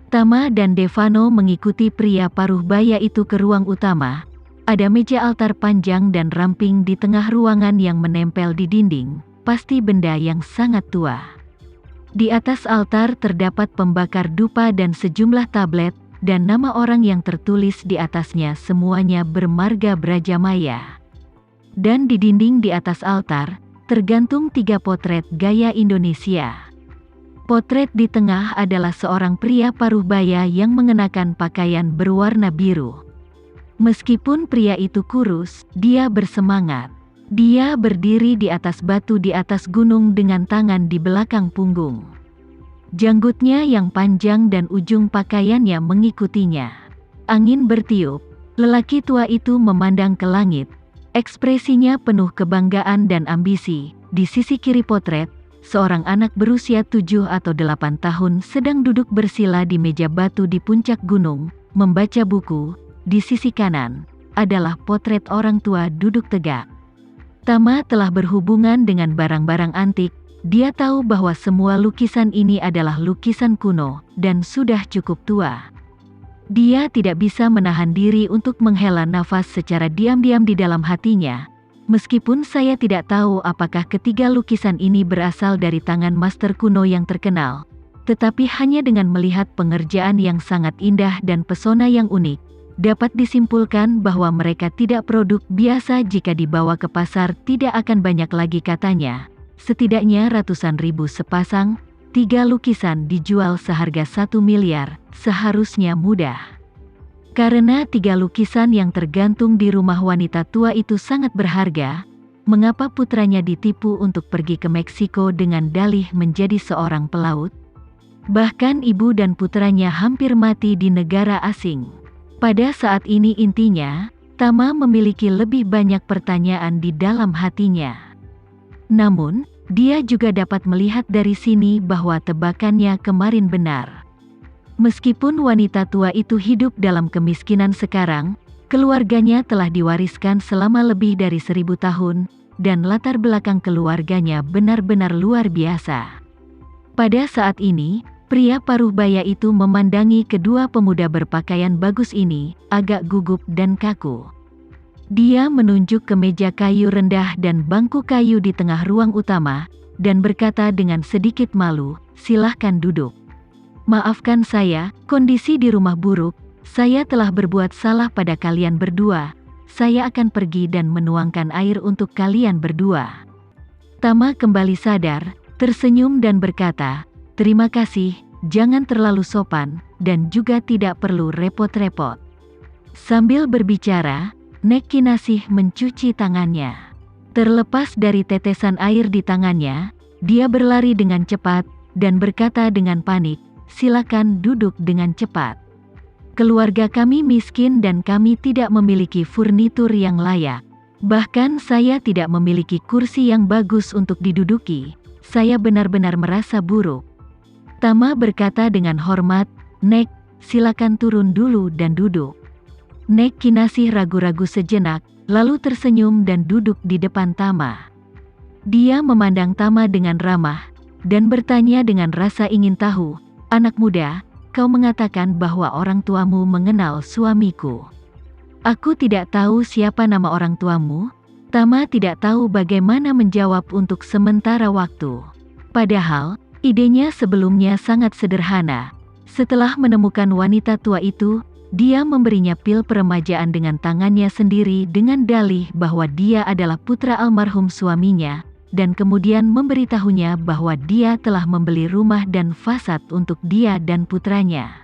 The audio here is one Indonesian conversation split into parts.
Tama dan Devano mengikuti pria paruh baya itu ke ruang utama. Ada meja altar panjang dan ramping di tengah ruangan yang menempel di dinding, pasti benda yang sangat tua. Di atas altar terdapat pembakar dupa dan sejumlah tablet, dan nama orang yang tertulis di atasnya semuanya bermarga Brajamaya. Dan di dinding di atas altar, tergantung 3 potret gaya Indonesia. Potret di tengah adalah seorang pria paruh baya yang mengenakan pakaian berwarna biru. Meskipun pria itu kurus, dia bersemangat. Dia berdiri di atas batu di atas gunung dengan tangan di belakang punggung. Janggutnya yang panjang dan ujung pakaiannya mengikutinya. Angin bertiup. Lelaki tua itu memandang ke langit. Ekspresinya penuh kebanggaan dan ambisi. Di sisi kiri potret, seorang anak berusia 7 atau 8 tahun sedang duduk bersila di meja batu di puncak gunung, membaca buku. Di sisi kanan, adalah potret orang tua duduk tegak. Tama telah berhubungan dengan barang-barang antik. Dia tahu bahwa semua lukisan ini adalah lukisan kuno, dan sudah cukup tua. Dia tidak bisa menahan diri untuk menghela nafas secara diam-diam di dalam hatinya. Meskipun saya tidak tahu apakah ketiga lukisan ini berasal dari tangan master kuno yang terkenal, tetapi hanya dengan melihat pengerjaan yang sangat indah dan pesona yang unik, dapat disimpulkan bahwa mereka tidak produk biasa. Jika dibawa ke pasar tidak akan banyak lagi katanya. Setidaknya ratusan ribu sepasang, 3 lukisan dijual seharga 1 miliar, seharusnya mudah. Karena 3 lukisan yang tergantung di rumah wanita tua itu sangat berharga, mengapa putranya ditipu untuk pergi ke Meksiko dengan dalih menjadi seorang pelaut? Bahkan ibu dan putranya hampir mati di negara asing. Pada saat ini intinya, Tama memiliki lebih banyak pertanyaan di dalam hatinya. Namun, dia juga dapat melihat dari sini bahwa tebakannya kemarin benar. Meskipun wanita tua itu hidup dalam kemiskinan sekarang, keluarganya telah diwariskan selama lebih dari 1000 tahun, dan latar belakang keluarganya benar-benar luar biasa. Pada saat ini, pria paruh baya itu memandangi kedua pemuda berpakaian bagus ini, agak gugup dan kaku. Dia menunjuk ke meja kayu rendah dan bangku kayu di tengah ruang utama, dan berkata dengan sedikit malu, "Silahkan duduk. Maafkan saya, kondisi di rumah buruk, saya telah berbuat salah pada kalian berdua, saya akan pergi dan menuangkan air untuk kalian berdua." Tama kembali sadar, tersenyum dan berkata, "Terima kasih, jangan terlalu sopan, dan juga tidak perlu repot-repot." Sambil berbicara, Nek Kinasih mencuci tangannya. Terlepas dari tetesan air di tangannya, dia berlari dengan cepat, dan berkata dengan panik, "Silakan duduk dengan cepat. Keluarga kami miskin dan kami tidak memiliki furnitur yang layak. Bahkan saya tidak memiliki kursi yang bagus untuk diduduki. Saya benar-benar merasa buruk." Tama berkata dengan hormat, "Nek, silakan turun dulu dan duduk." Nek Kinasih ragu-ragu sejenak, lalu tersenyum dan duduk di depan Tama. Dia memandang Tama dengan ramah, dan bertanya dengan rasa ingin tahu, "Anak muda, kau mengatakan bahwa orang tuamu mengenal suamiku. Aku tidak tahu siapa nama orang tuamu." Tama tidak tahu bagaimana menjawab untuk sementara waktu. Padahal, idenya sebelumnya sangat sederhana. Setelah menemukan wanita tua itu, dia memberinya pil peremajaan dengan tangannya sendiri dengan dalih bahwa dia adalah putra almarhum suaminya, dan kemudian memberitahunya bahwa dia telah membeli rumah dan fasad untuk dia dan putranya.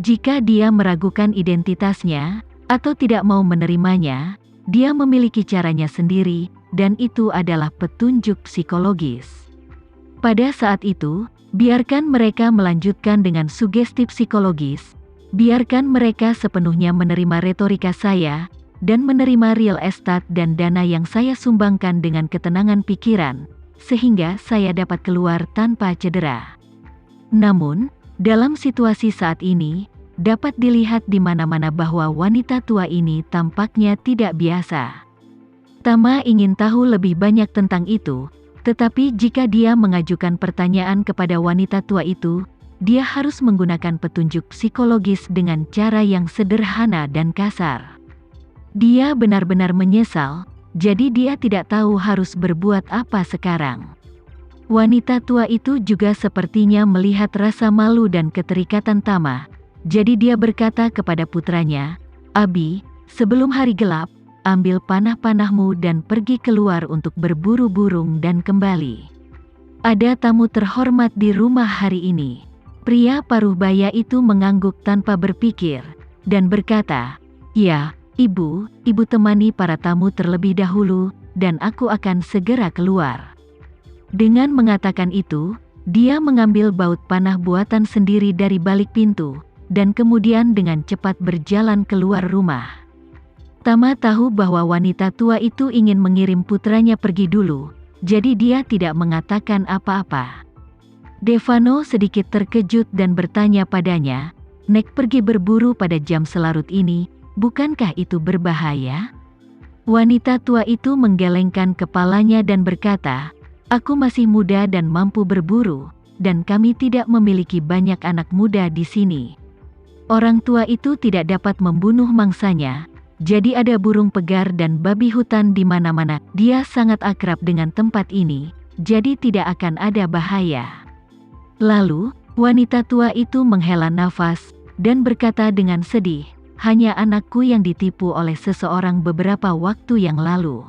Jika dia meragukan identitasnya, atau tidak mau menerimanya, dia memiliki caranya sendiri, dan itu adalah petunjuk psikologis. Pada saat itu, biarkan mereka melanjutkan dengan sugesti psikologis. Biarkan mereka sepenuhnya menerima retorika saya, dan menerima real estate dan dana yang saya sumbangkan dengan ketenangan pikiran, sehingga saya dapat keluar tanpa cedera. Namun, dalam situasi saat ini, dapat dilihat di mana-mana bahwa wanita tua ini tampaknya tidak biasa. Tama ingin tahu lebih banyak tentang itu, tetapi jika dia mengajukan pertanyaan kepada wanita tua itu, dia harus menggunakan petunjuk psikologis dengan cara yang sederhana dan kasar. Dia benar-benar menyesal, jadi dia tidak tahu harus berbuat apa sekarang. Wanita tua itu juga sepertinya melihat rasa malu dan keterikatan Tama, jadi dia berkata kepada putranya, "Abi, sebelum hari gelap, ambil panah-panahmu dan pergi keluar untuk berburu burung dan kembali. Ada tamu terhormat di rumah hari ini." Pria paruh baya itu mengangguk tanpa berpikir, dan berkata, "Ya, ibu temani para tamu terlebih dahulu, dan aku akan segera keluar." Dengan mengatakan itu, dia mengambil baut panah buatan sendiri dari balik pintu, dan kemudian dengan cepat berjalan keluar rumah. Tama tahu bahwa wanita tua itu ingin mengirim putranya pergi dulu, jadi dia tidak mengatakan apa-apa. Devano sedikit terkejut dan bertanya padanya, "Nek pergi berburu pada jam selarut ini, bukankah itu berbahaya?" Wanita tua itu menggelengkan kepalanya dan berkata, "Aku masih muda dan mampu berburu, dan kami tidak memiliki banyak anak muda di sini." Orang tua itu tidak dapat membunuh mangsanya, jadi ada burung pegar dan babi hutan di mana-mana. Dia sangat akrab dengan tempat ini, jadi tidak akan ada bahaya. Lalu, wanita tua itu menghela nafas, dan berkata dengan sedih, "Hanya anakku yang ditipu oleh seseorang beberapa waktu yang lalu.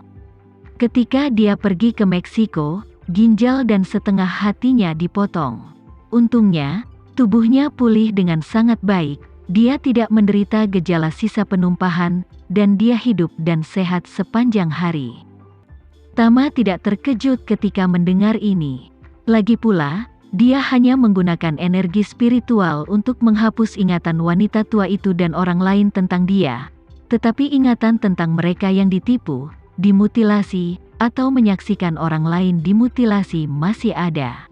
Ketika dia pergi ke Meksiko, ginjal dan setengah hatinya dipotong. Untungnya, tubuhnya pulih dengan sangat baik, dia tidak menderita gejala sisa penumpahan, dan dia hidup dan sehat sepanjang hari." Tama tidak terkejut ketika mendengar ini. Lagi pula, dia hanya menggunakan energi spiritual untuk menghapus ingatan wanita tua itu dan orang lain tentang dia, tetapi ingatan tentang mereka yang ditipu, dimutilasi, atau menyaksikan orang lain dimutilasi masih ada.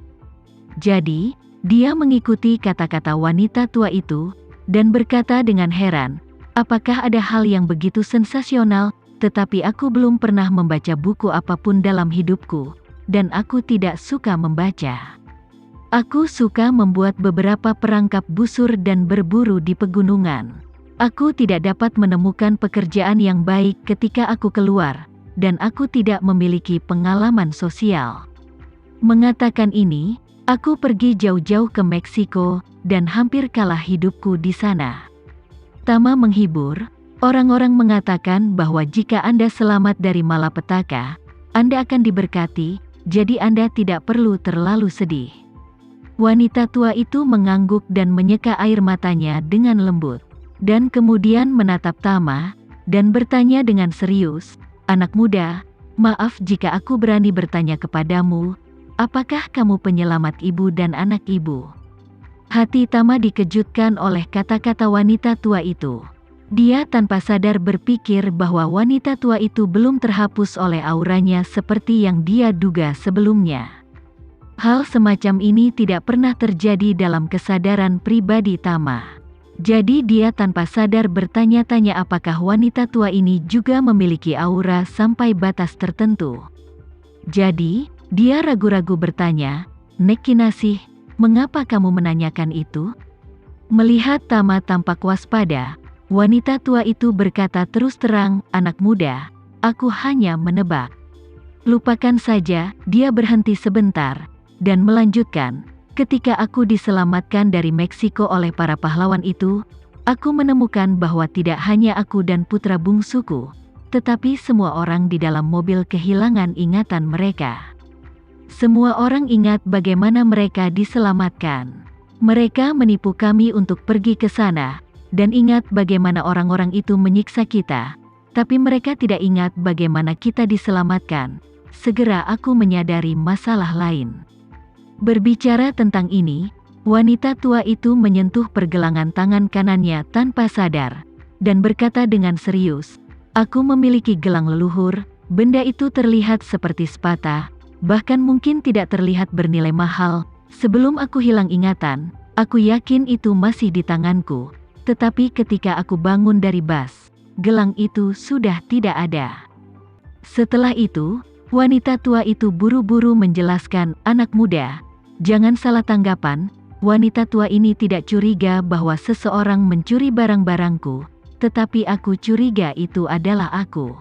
Jadi, dia mengikuti kata-kata wanita tua itu, dan berkata dengan heran, "Apakah ada hal yang begitu sensasional, tetapi aku belum pernah membaca buku apapun dalam hidupku, dan aku tidak suka membaca. Aku suka membuat beberapa perangkap busur dan berburu di pegunungan. Aku tidak dapat menemukan pekerjaan yang baik ketika aku keluar, dan aku tidak memiliki pengalaman sosial. Mengatakan ini, aku pergi jauh-jauh ke Meksiko, dan hampir kalah hidupku di sana." Tama menghibur, "Orang-orang mengatakan bahwa jika Anda selamat dari malapetaka, Anda akan diberkati, jadi Anda tidak perlu terlalu sedih." Wanita tua itu mengangguk dan menyeka air matanya dengan lembut, dan kemudian menatap Tama, dan bertanya dengan serius, "Anak muda, maaf jika aku berani bertanya kepadamu, apakah kamu penyelamat ibu dan anak ibu?" Hati Tama dikejutkan oleh kata-kata wanita tua itu. Dia tanpa sadar berpikir bahwa wanita tua itu belum terhapus oleh auranya seperti yang dia duga sebelumnya. Hal semacam ini tidak pernah terjadi dalam kesadaran pribadi Tama. Jadi dia tanpa sadar bertanya-tanya apakah wanita tua ini juga memiliki aura sampai batas tertentu. Jadi, dia ragu-ragu bertanya, "Nek Kinasih, mengapa kamu menanyakan itu?" Melihat Tama tampak waspada, wanita tua itu berkata terus terang, "Anak muda, aku hanya menebak." "Lupakan saja," dia berhenti sebentar, dan melanjutkan, "Ketika aku diselamatkan dari Meksiko oleh para pahlawan itu, aku menemukan bahwa tidak hanya aku dan putra bungsuku, tetapi semua orang di dalam mobil kehilangan ingatan mereka. Semua orang ingat bagaimana mereka diselamatkan. Mereka menipu kami untuk pergi ke sana, dan ingat bagaimana orang-orang itu menyiksa kita, tapi mereka tidak ingat bagaimana kita diselamatkan." Segera aku menyadari masalah lain. Berbicara tentang ini, wanita tua itu menyentuh pergelangan tangan kanannya tanpa sadar, dan berkata dengan serius, "Aku memiliki gelang leluhur, benda itu terlihat seperti sepatah, bahkan mungkin tidak terlihat bernilai mahal. Sebelum aku hilang ingatan, aku yakin itu masih di tanganku, tetapi ketika aku bangun dari bas, gelang itu sudah tidak ada." Setelah itu, wanita tua itu buru-buru menjelaskan, "Anak muda, jangan salah tanggapan, Wanita tua ini tidak curiga bahwa seseorang mencuri barang-barangku, tetapi aku curiga itu adalah aku.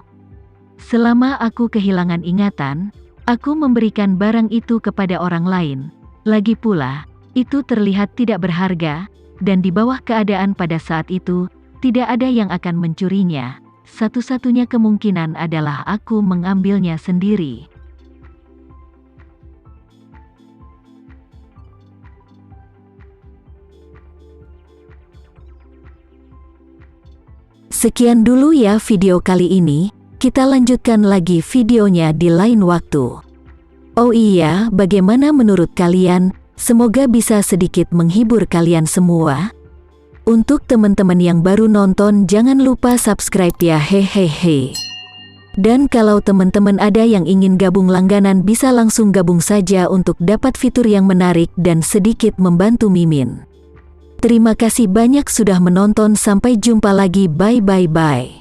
Selama aku kehilangan ingatan, aku memberikan barang itu kepada orang lain. Lagi pula, itu terlihat tidak berharga, dan di bawah keadaan pada saat itu, tidak ada yang akan mencurinya. Satu-satunya kemungkinan adalah aku mengambilnya sendiri. Sekian dulu ya video kali ini, kita lanjutkan lagi videonya di lain waktu. Oh iya, bagaimana menurut kalian? Semoga bisa sedikit menghibur kalian semua. Untuk teman-teman yang baru nonton, jangan lupa subscribe ya, hehehe. Dan kalau teman-teman ada yang ingin gabung langganan, bisa langsung gabung saja untuk dapat fitur yang menarik dan sedikit membantu Mimin. Terima kasih banyak sudah menonton, sampai jumpa lagi, bye.